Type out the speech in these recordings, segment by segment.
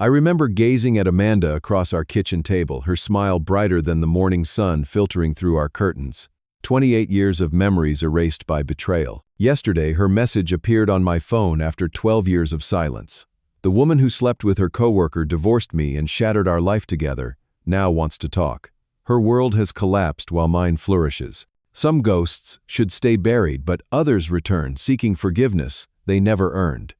I remember gazing at Amanda across our kitchen table, her smile brighter than the morning sun filtering through our curtains. 28 years of memories erased by betrayal. Yesterday, her message appeared on my phone after 12 years of silence. The woman who slept with her coworker, divorced me, and shattered our life together, now wants to talk. Her world has collapsed while mine flourishes. Some ghosts should stay buried, but others return, seeking forgiveness they never earned.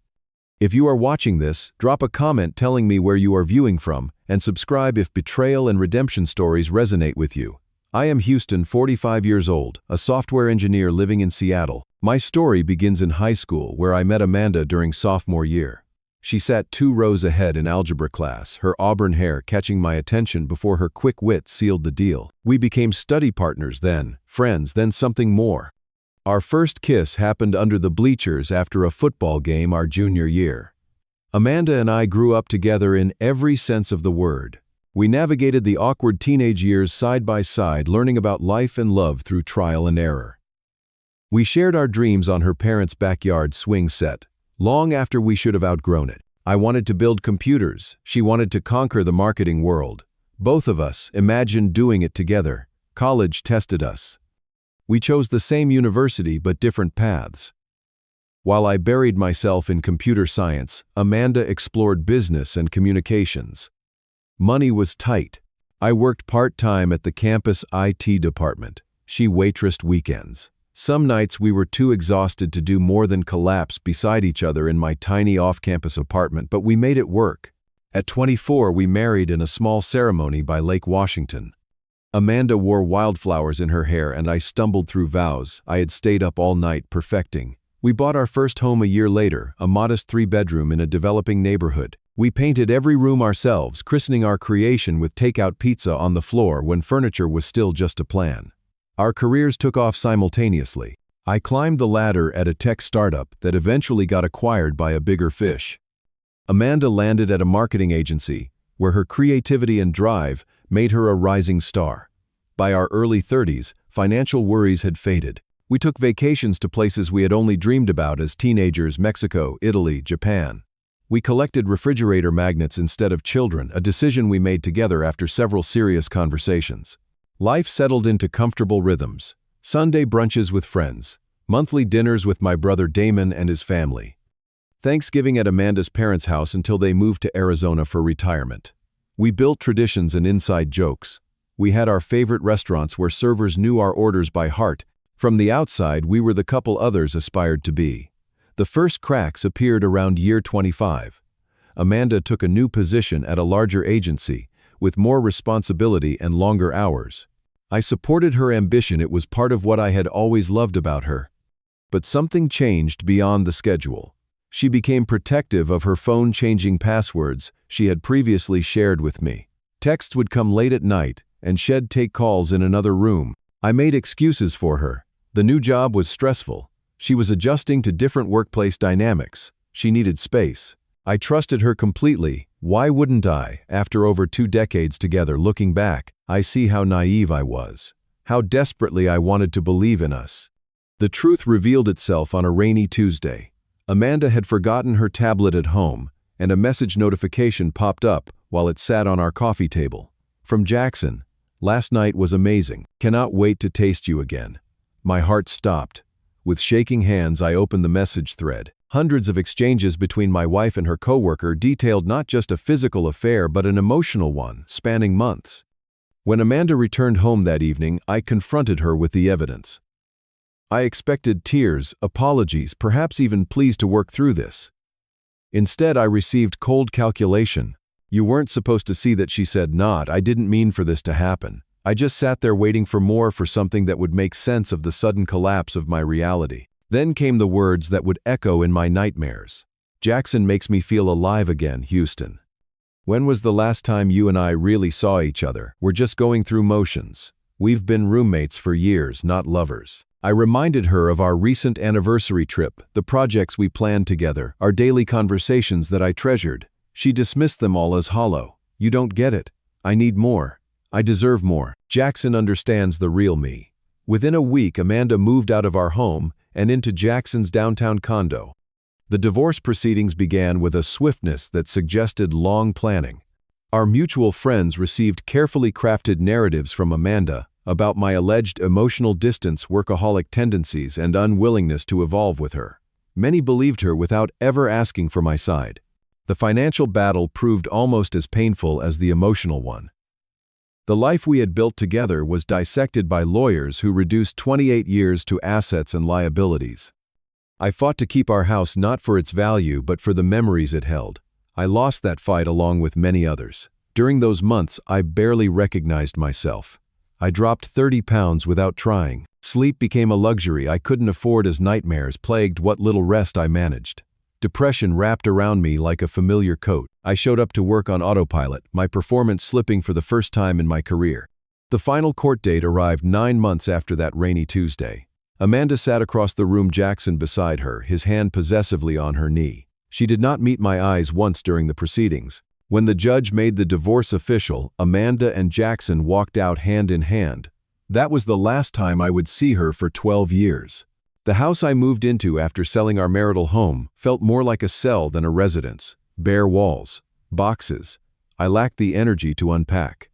If you are watching this, drop a comment telling me where you are viewing from, and subscribe if betrayal and redemption stories resonate with you. I am Houston, 45 years old, a software engineer living in Seattle. My story begins in high school, where I met Amanda during sophomore year. She sat 2 rows ahead in algebra class, her auburn hair catching my attention before her quick wit sealed the deal. We became study partners then, friends, then something more. Our first kiss happened under the bleachers after a football game our junior year. Amanda and I grew up together in every sense of the word. We navigated the awkward teenage years side by side, learning about life and love through trial and error. We shared our dreams on her parents' backyard swing set, long after we should have outgrown it. I wanted to build computers. She wanted to conquer the marketing world. Both of us imagined doing it together. College tested us. We chose the same university but different paths. While I buried myself in computer science, Amanda explored business and communications. Money was tight. I worked part-time at the campus IT department. She waitressed weekends. Some nights we were too exhausted to do more than collapse beside each other in my tiny off-campus apartment, but we made it work. At 24, we married in a small ceremony by Lake Washington. Amanda wore wildflowers in her hair, and I stumbled through vows I had stayed up all night perfecting. We bought our first home a year later, a modest 3-bedroom in a developing neighborhood. We painted every room ourselves, christening our creation with takeout pizza on the floor when furniture was still just a plan. Our careers took off simultaneously. I climbed the ladder at a tech startup that eventually got acquired by a bigger fish. Amanda landed at a marketing agency, where her creativity and drive made her a rising star. By our early 30s, financial worries had faded. We took vacations to places we had only dreamed about as teenagers: Mexico, Italy, Japan. We collected refrigerator magnets instead of children, a decision we made together after several serious conversations. Life settled into comfortable rhythms. Sunday brunches with friends, monthly dinners with my brother Damon and his family. Thanksgiving at Amanda's parents' house until they moved to Arizona for retirement. We built traditions and inside jokes. We had our favorite restaurants where servers knew our orders by heart. From the outside, we were the couple others aspired to be. The first cracks appeared around year 25. Amanda took a new position at a larger agency, with more responsibility and longer hours. I supported her ambition. It was part of what I had always loved about her. But something changed beyond the schedule. She became protective of her phone, changing passwords she had previously shared with me. Texts would come late at night, and she'd take calls in another room. I made excuses for her. The new job was stressful. She was adjusting to different workplace dynamics. She needed space. I trusted her completely. Why wouldn't I? After over 2 decades together, looking back, I see how naive I was. How desperately I wanted to believe in us. The truth revealed itself on a rainy Tuesday. Amanda had forgotten her tablet at home, and a message notification popped up while it sat on our coffee table. From Jackson: "Last night was amazing. Cannot wait to taste you again." My heart stopped. With shaking hands, I opened the message thread. Hundreds of exchanges between my wife and her coworker detailed not just a physical affair but an emotional one, spanning months. When Amanda returned home that evening, I confronted her with the evidence. I expected tears, apologies, perhaps even pleas to work through this. Instead, I received cold calculation. "You weren't supposed to see that," she said. "Not, I didn't mean for this to happen. I just sat there waiting for more, for something that would make sense of the sudden collapse of my reality." Then came the words that would echo in my nightmares. "Jackson makes me feel alive again, Houston. When was the last time you and I really saw each other? We're just going through motions. We've been roommates for years, not lovers." I reminded her of our recent anniversary trip, the projects we planned together, our daily conversations that I treasured. She dismissed them all as hollow. "You don't get it. I need more. I deserve more. Jackson understands the real me." Within a week, Amanda moved out of our home and into Jackson's downtown condo. The divorce proceedings began with a swiftness that suggested long planning. Our mutual friends received carefully crafted narratives from Amanda about my alleged emotional distance, workaholic tendencies, and unwillingness to evolve with her. Many believed her without ever asking for my side. The financial battle proved almost as painful as the emotional one. The life we had built together was dissected by lawyers who reduced 28 years to assets and liabilities. I fought to keep our house not for its value but for the memories it held. I lost that fight along with many others. During those months, I barely recognized myself. I dropped 30 pounds without trying. Sleep became a luxury I couldn't afford as nightmares plagued what little rest I managed. Depression wrapped around me like a familiar coat. I showed up to work on autopilot, my performance slipping for the first time in my career. The final court date arrived 9 months after that rainy Tuesday. Amanda sat across the room, Jackson beside her, his hand possessively on her knee. She did not meet my eyes once during the proceedings. When the judge made the divorce official, Amanda and Jackson walked out hand in hand. That was the last time I would see her for 12 years. The house I moved into after selling our marital home felt more like a cell than a residence. Bare walls, boxes. I lacked the energy to unpack.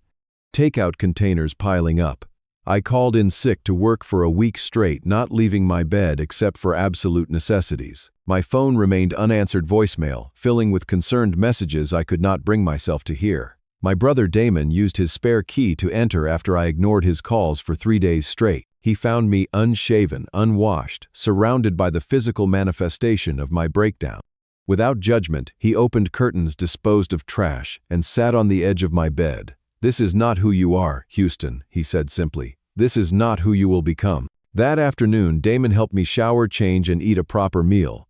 Takeout containers piling up. I called in sick to work for a week straight, not leaving my bed except for absolute necessities. My phone remained unanswered voicemail, filling with concerned messages I could not bring myself to hear. My brother Damon used his spare key to enter after I ignored his calls for 3 days straight. He found me unshaven, unwashed, surrounded by the physical manifestation of my breakdown. Without judgment, he opened curtains, disposed of trash, and sat on the edge of my bed. "This is not who you are, Houston," he said simply. "This is not who you will become." That afternoon, Damon helped me shower, change, and eat a proper meal.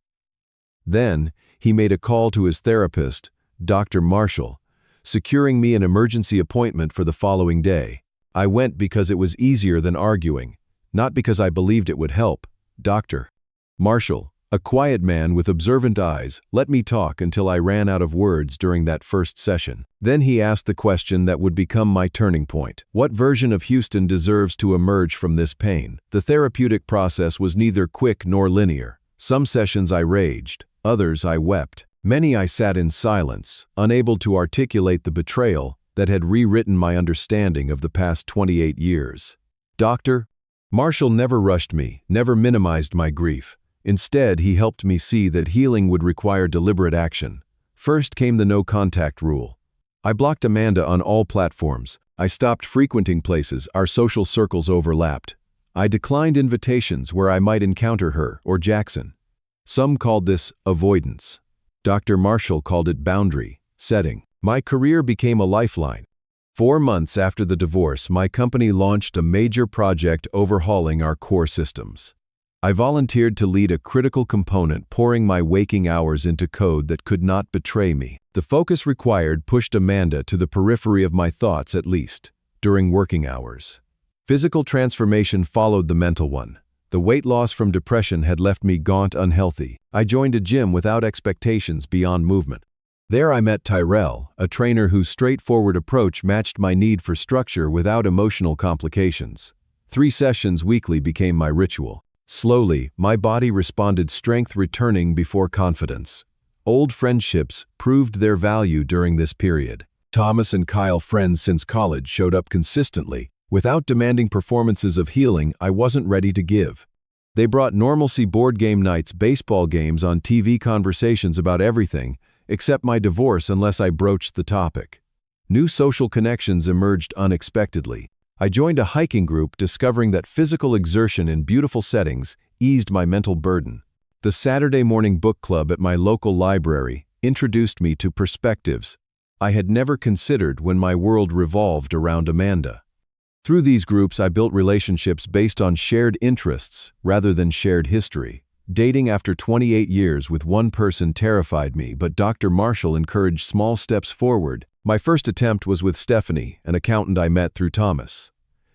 Then, he made a call to his therapist, Dr. Marshall, securing me an emergency appointment for the following day. I went because it was easier than arguing, not because I believed it would help. Dr. Marshall, a quiet man with observant eyes, let me talk until I ran out of words during that first session. Then he asked the question that would become my turning point. What version of Houston deserves to emerge from this pain? The therapeutic process was neither quick nor linear. Some sessions I raged, others I wept. Many I sat in silence, unable to articulate the betrayal that had rewritten my understanding of the past 28 years. Dr. Marshall never rushed me, never minimized my grief. Instead, he helped me see that healing would require deliberate action. First came the no-contact rule. I blocked Amanda on all platforms. I stopped frequenting places our social circles overlapped. I declined invitations where I might encounter her or Jackson. Some called this avoidance. Dr. Marshall called it boundary setting. My career became a lifeline. 4 months after the divorce, my company launched a major project overhauling our core systems. I volunteered to lead a critical component, pouring my waking hours into code that could not betray me. The focus required pushed Amanda to the periphery of my thoughts, at least during working hours. Physical transformation followed the mental one. The weight loss from depression had left me gaunt, unhealthy. I joined a gym without expectations beyond movement. There I met Tyrell, a trainer whose straightforward approach matched my need for structure without emotional complications. 3 sessions weekly became my ritual. Slowly, my body responded, strength returning before confidence. Old friendships proved their value during this period. Thomas and Kyle, friends since college, showed up consistently, without demanding performances of healing I wasn't ready to give. They brought normalcy: board game nights, baseball games, on TV conversations about everything, except my divorce unless I broached the topic. New social connections emerged unexpectedly. I joined a hiking group, discovering that physical exertion in beautiful settings eased my mental burden. The Saturday morning book club at my local library introduced me to perspectives I had never considered when my world revolved around Amanda. Through these groups, I built relationships based on shared interests rather than shared history. Dating after 28 years with one person terrified me, but Dr. Marshall encouraged small steps forward. My first attempt was with Stephanie, an accountant I met through Thomas.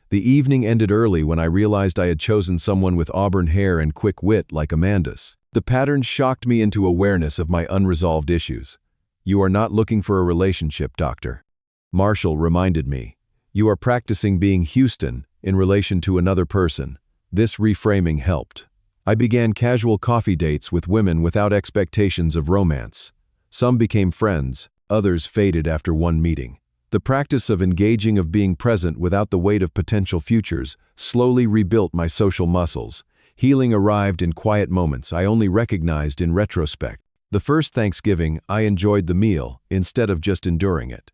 The evening ended early when I realized I had chosen someone with auburn hair and quick wit like Amanda's. The pattern shocked me into awareness of my unresolved issues. "You are not looking for a relationship, Dr. Marshall reminded me. You are practicing being Houston in relation to another person." This reframing helped. I began casual coffee dates with women without expectations of romance. Some became friends, others faded after one meeting. The practice of being present without the weight of potential futures slowly rebuilt my social muscles. Healing arrived in quiet moments I only recognized in retrospect. The first Thanksgiving, I enjoyed the meal, instead of just enduring it.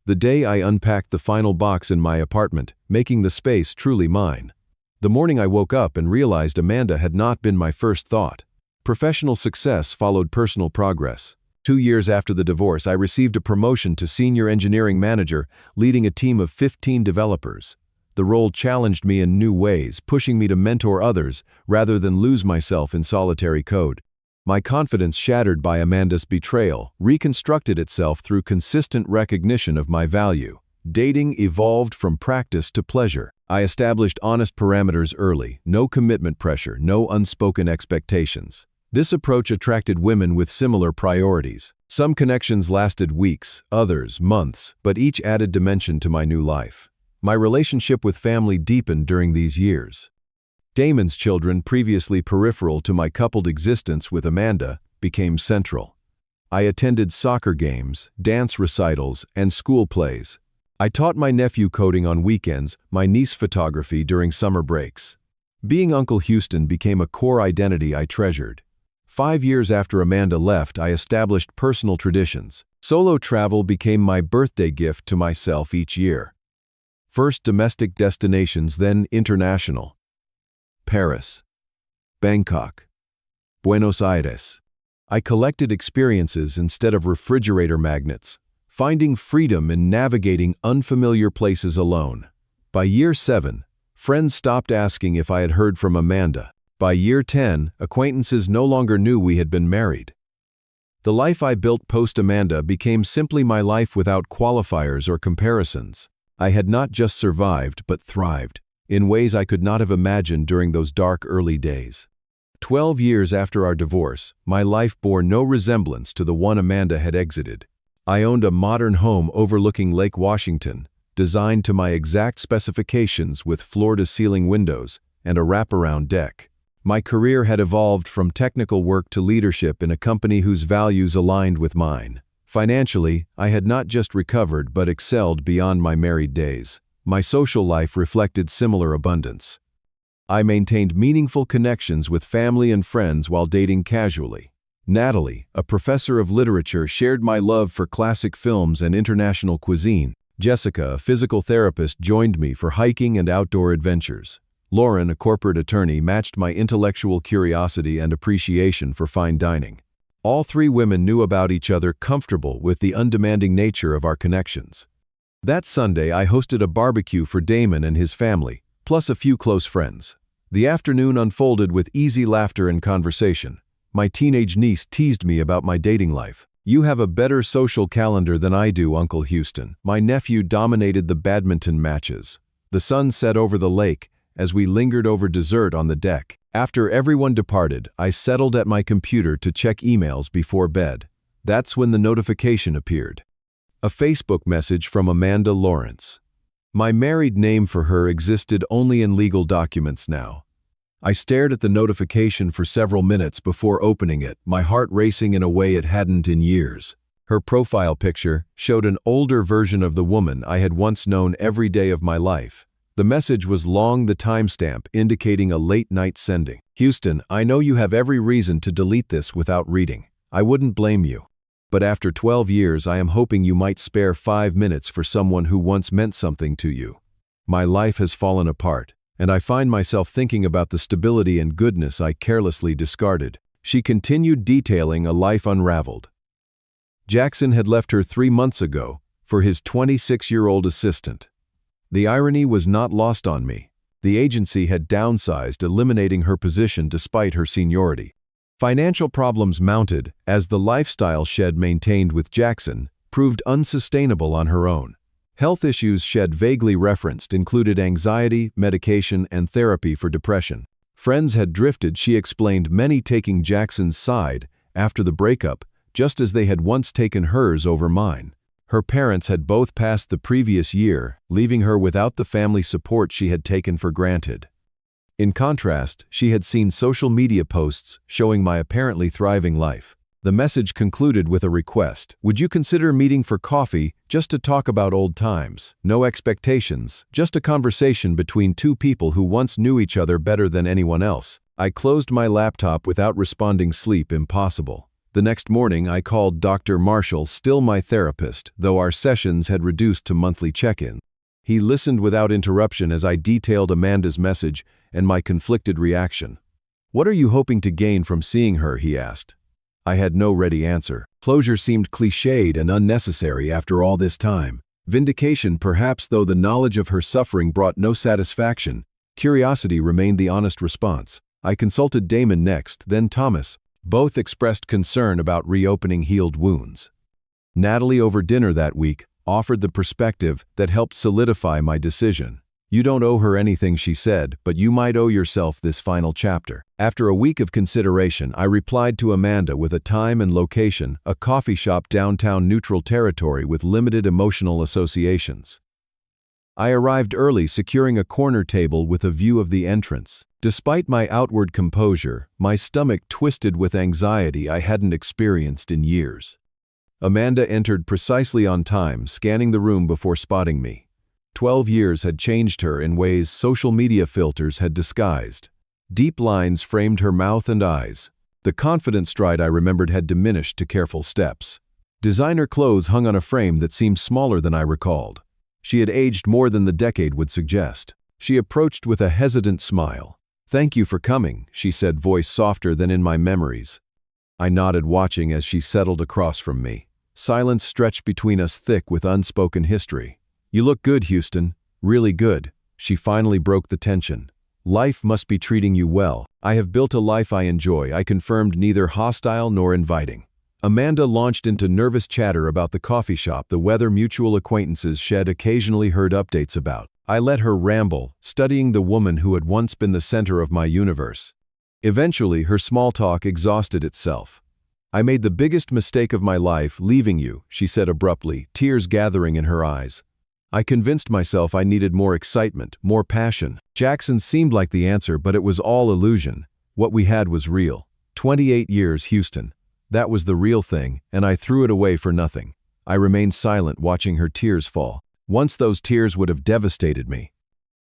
The day I unpacked the final box in my apartment, making the space truly mine. The morning I woke up and realized Amanda had not been my first thought. Professional success followed personal progress. 2 years after the divorce, I received a promotion to senior engineering manager, leading a team of 15 developers. The role challenged me in new ways, pushing me to mentor others rather than lose myself in solitary code. My confidence, shattered by Amanda's betrayal, reconstructed itself through consistent recognition of my value. Dating evolved from practice to pleasure. I established honest parameters early, no commitment pressure, no unspoken expectations. This approach attracted women with similar priorities. Some connections lasted weeks, others months, but each added dimension to my new life. My relationship with family deepened during these years. Damon's children, previously peripheral to my coupled existence with Amanda, became central. I attended soccer games, dance recitals, and school plays. I taught my nephew coding on weekends, my niece photography during summer breaks. Being Uncle Houston became a core identity I treasured. 5 years after Amanda left, I established personal traditions. Solo travel became my birthday gift to myself each year. First domestic destinations, then international. Paris, Bangkok, Buenos Aires. I collected experiences instead of refrigerator magnets, finding freedom in navigating unfamiliar places alone. By year 7, friends stopped asking if I had heard from Amanda. By year 10, acquaintances no longer knew we had been married. The life I built post-Amanda became simply my life without qualifiers or comparisons. I had not just survived, but thrived, in ways I could not have imagined during those dark early days. 12 years after our divorce, my life bore no resemblance to the one Amanda had exited. I owned a modern home overlooking Lake Washington, designed to my exact specifications with floor-to-ceiling windows and a wraparound deck. My career had evolved from technical work to leadership in a company whose values aligned with mine. Financially, I had not just recovered but excelled beyond my married days. My social life reflected similar abundance. I maintained meaningful connections with family and friends while dating casually. Natalie, a professor of literature, shared my love for classic films and international cuisine. Jessica, a physical therapist, joined me for hiking and outdoor adventures. Lauren, a corporate attorney, matched my intellectual curiosity and appreciation for fine dining. All 3 women knew about each other, comfortable with the undemanding nature of our connections. That Sunday, I hosted a barbecue for Damon and his family, plus a few close friends. The afternoon unfolded with easy laughter and conversation. My teenage niece teased me about my dating life. "You have a better social calendar than I do, Uncle Houston." My nephew dominated the badminton matches. The sun set over the lake as we lingered over dessert on the deck. After everyone departed, I settled at my computer to check emails before bed. That's when the notification appeared. A Facebook message from Amanda Lawrence. My married name for her existed only in legal documents now. I stared at the notification for several minutes before opening it, my heart racing in a way it hadn't in years. Her profile picture showed an older version of the woman I had once known every day of my life. The message was long, the timestamp indicating a late-night sending. "Houston, I know you have every reason to delete this without reading. I wouldn't blame you. But after 12 years, I am hoping you might spare 5 minutes for someone who once meant something to you. My life has fallen apart, and I find myself thinking about the stability and goodness I carelessly discarded." She continued, detailing a life unraveled. Jackson had left her 3 months ago for his 26-year-old assistant. The irony was not lost on me. The agency had downsized, eliminating her position despite her seniority. Financial problems mounted as the lifestyle Shed maintained with Jackson proved unsustainable on her own. Health issues Shed vaguely referenced included anxiety, medication, and therapy for depression. Friends had drifted, she explained, many taking Jackson's side after the breakup, just as they had once taken hers over mine. Her parents had both passed the previous year, leaving her without the family support she had taken for granted. In contrast, she had seen social media posts showing my apparently thriving life. The message concluded with a request. Would you consider meeting for coffee just to talk about old times? No expectations, just a conversation between two people who once knew each other better than anyone else. I closed my laptop without responding. Sleep impossible. The next morning I called Dr. Marshall, still my therapist, though our sessions had reduced to monthly check-in. He listened without interruption as I detailed Amanda's message and my conflicted reaction. What are you hoping to gain from seeing her? He asked. I had no ready answer. Closure seemed cliched and unnecessary after all this time. Vindication perhaps, though the knowledge of her suffering brought no satisfaction. Curiosity remained the honest response. I consulted Damon next, then Thomas. Both expressed concern about reopening healed wounds. Natalie, over dinner that week, offered the perspective that helped solidify my decision. You don't owe her anything, she said, but you might owe yourself this final chapter. After a week of consideration, I replied to Amanda with a time and location, a coffee shop downtown neutral territory with limited emotional associations. I arrived early, securing a corner table with a view of the entrance. Despite my outward composure, my stomach twisted with anxiety I hadn't experienced in years. Amanda entered precisely on time, scanning the room before spotting me. 12 years had changed her in ways social media filters had disguised. Deep lines framed her mouth and eyes. The confident stride I remembered had diminished to careful steps. Designer clothes hung on a frame that seemed smaller than I recalled. She had aged more than the decade would suggest. She approached with a hesitant smile. "Thank you for coming," she said, voice softer than in my memories. I nodded, watching as she settled across from me. Silence stretched between us, thick with unspoken history. "You look good, Houston. Really good." She finally broke the tension. "Life must be treating you well." "I have built a life I enjoy," I confirmed, neither hostile nor inviting. Amanda launched into nervous chatter about the coffee shop, the weather mutual acquaintances shed occasionally heard updates about. I let her ramble, studying the woman who had once been the center of my universe. Eventually, her small talk exhausted itself. "I made the biggest mistake of my life, leaving you," she said abruptly, tears gathering in her eyes. "I convinced myself I needed more excitement, more passion. Jackson seemed like the answer, but it was all illusion. What we had was real. 28 years, Houston. That was the real thing, and I threw it away for nothing." I remained silent, watching her tears fall. Once those tears would have devastated me.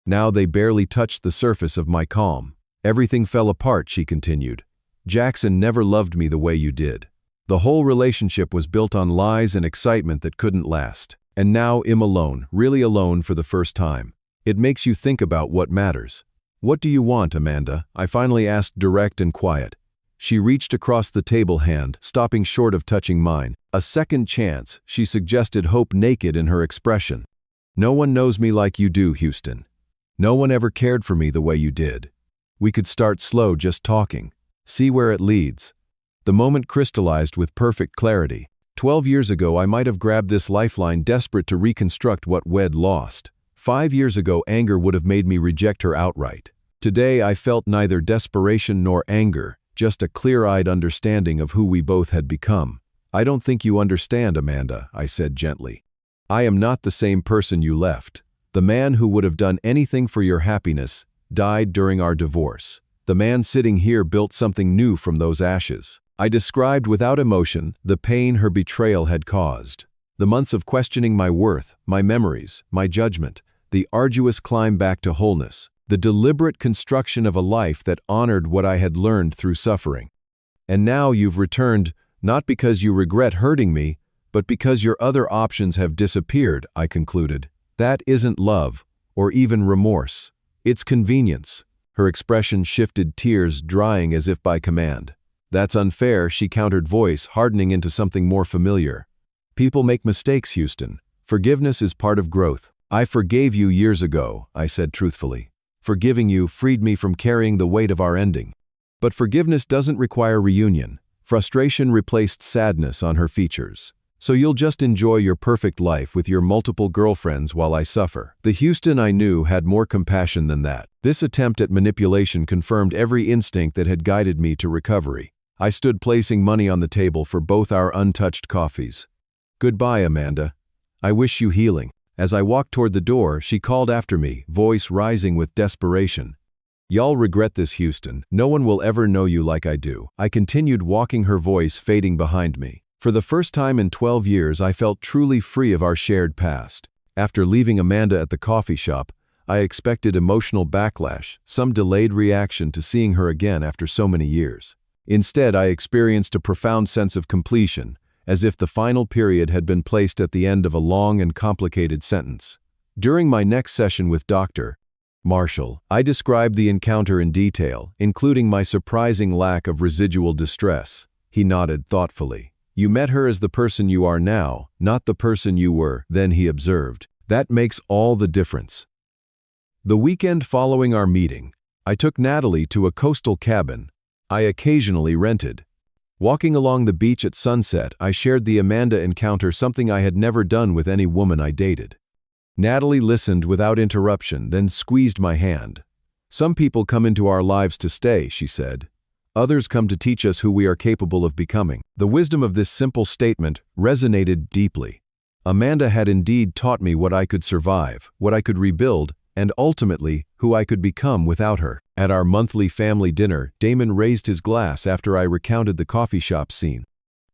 Now they barely touched the surface of my calm. "Everything fell apart," she continued. "Jackson never loved me the way you did. The whole relationship was built on lies and excitement that couldn't last. And now I'm alone, really alone for the first time. It makes you think about what matters." "What do you want, Amanda?" I finally asked, direct and quiet. She reached across the table, hand stopping short of touching mine. "A second chance," she suggested, hope naked in her expression. "No one knows me like you do, Houston. No one ever cared for me the way you did. We could start slow, just talking. See where it leads." The moment crystallized with perfect clarity. 12 years ago I might have grabbed this lifeline, desperate to reconstruct what we'd lost. 5 years ago anger would have made me reject her outright. Today I felt neither desperation nor anger, just a clear-eyed understanding of who we both had become. "I don't think you understand, Amanda," I said gently. "I am not the same person you left. The man who would have done anything for your happiness died during our divorce. The man sitting here built something new from those ashes." I described without emotion the pain her betrayal had caused. The months of questioning my worth, my memories, my judgment, the arduous climb back to wholeness, the deliberate construction of a life that honored what I had learned through suffering. "And now you've returned, not because you regret hurting me, but because your other options have disappeared," I concluded. "That isn't love, or even remorse. It's convenience." Her expression shifted, tears drying as if by command. "That's unfair," she countered, voice hardening into something more familiar. "People make mistakes, Houston. Forgiveness is part of growth. I forgave you years ago," I said truthfully. "Forgiving you freed me from carrying the weight of our ending. But forgiveness doesn't require reunion." Frustration replaced sadness on her features. "So you'll just enjoy your perfect life with your multiple girlfriends while I suffer." The Houston I knew had more compassion than that. This attempt at manipulation confirmed every instinct that had guided me to recovery. I stood, placing money on the table for both our untouched coffees. "Goodbye, Amanda. I wish you healing." As I walked toward the door, she called after me, voice rising with desperation. Y'all regret this, Houston. No one will ever know you like I do. I continued, walking, her voice fading behind me. For the first time in 12 years, I felt truly free of our shared past. After leaving Amanda at the coffee shop, I expected emotional backlash, some delayed reaction to seeing her again after so many years. Instead, I experienced a profound sense of completion, as if the final period had been placed at the end of a long and complicated sentence. During my next session with Dr. Marshall, I described the encounter in detail, including my surprising lack of residual distress. He nodded thoughtfully. "You met her as the person you are now, not the person you were then," he observed. "That makes all the difference." The weekend following our meeting, I took Natalie to a coastal cabin I occasionally rented. Walking along the beach at sunset, I shared the Amanda encounter, something I had never done with any woman I dated. Natalie listened without interruption, then squeezed my hand. "Some people come into our lives to stay," she said. "Others come to teach us who we are capable of becoming." The wisdom of this simple statement resonated deeply. Amanda had indeed taught me what I could survive, what I could rebuild, and ultimately, who I could become without her. At our monthly family dinner, Damon raised his glass after I recounted the coffee shop scene.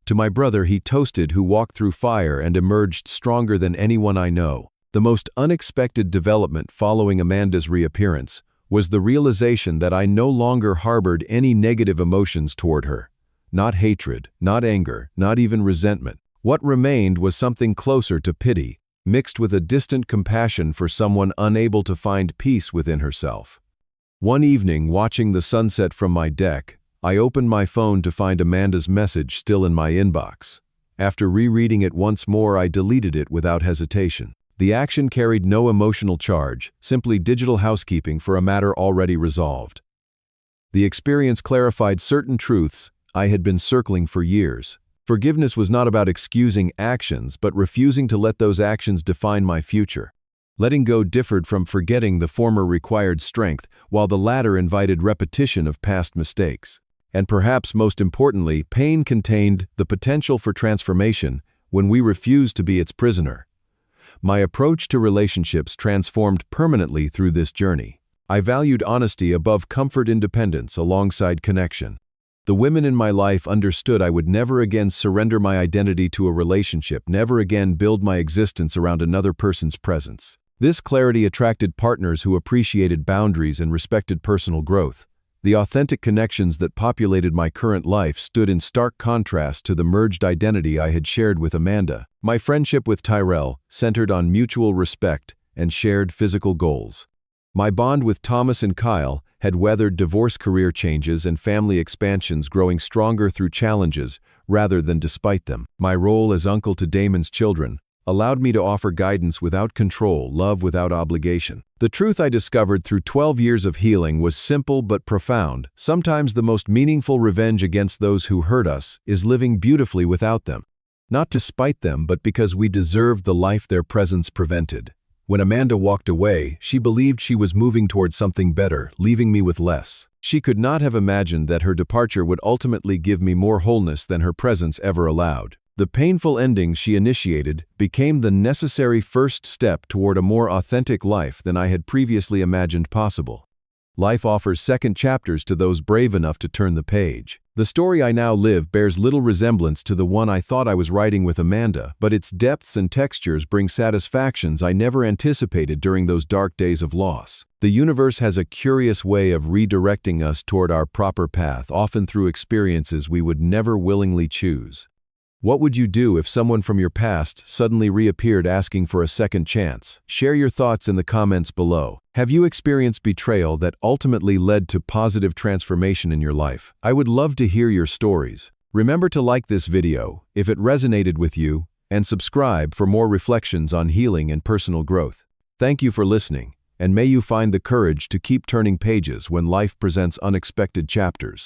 To my brother he toasted, who walked through fire and emerged stronger than anyone I know. The most unexpected development following Amanda's reappearance was the realization that I no longer harbored any negative emotions toward her. Not hatred, not anger, not even resentment. What remained was something closer to pity, mixed with a distant compassion for someone unable to find peace within herself. One evening, watching the sunset from my deck, I opened my phone to find Amanda's message still in my inbox. After rereading it once more, I deleted it without hesitation. The action carried no emotional charge, simply digital housekeeping for a matter already resolved. The experience clarified certain truths I had been circling for years. Forgiveness was not about excusing actions, but refusing to let those actions define my future. Letting go differed from forgetting. The former required strength, while the latter invited repetition of past mistakes. And perhaps most importantly, pain contained the potential for transformation when we refused to be its prisoner. My approach to relationships transformed permanently through this journey. I valued honesty above comfort, independence alongside connection. The women in my life understood I would never again surrender my identity to a relationship, never again build my existence around another person's presence. This clarity attracted partners who appreciated boundaries and respected personal growth. The authentic connections that populated my current life stood in stark contrast to the merged identity I had shared with Amanda. My friendship with Tyrell centered on mutual respect and shared physical goals. My bond with Thomas and Kyle had weathered divorce, career changes, and family expansions, growing stronger through challenges rather than despite them. My role as uncle to Damon's children allowed me to offer guidance without control, love without obligation. The truth I discovered through 12 years of healing was simple but profound. Sometimes the most meaningful revenge against those who hurt us is living beautifully without them. Not to spite them, but because we deserved the life their presence prevented. When Amanda walked away, she believed she was moving towards something better, leaving me with less. She could not have imagined that her departure would ultimately give me more wholeness than her presence ever allowed. The painful ending she initiated became the necessary first step toward a more authentic life than I had previously imagined possible. Life offers second chapters to those brave enough to turn the page. The story I now live bears little resemblance to the one I thought I was writing with Amanda, but its depths and textures bring satisfactions I never anticipated during those dark days of loss. The universe has a curious way of redirecting us toward our proper path, often through experiences we would never willingly choose. What would you do if someone from your past suddenly reappeared asking for a second chance? Share your thoughts in the comments below. Have you experienced betrayal that ultimately led to positive transformation in your life? I would love to hear your stories. Remember to like this video if it resonated with you, and subscribe for more reflections on healing and personal growth. Thank you for listening, and may you find the courage to keep turning pages when life presents unexpected chapters.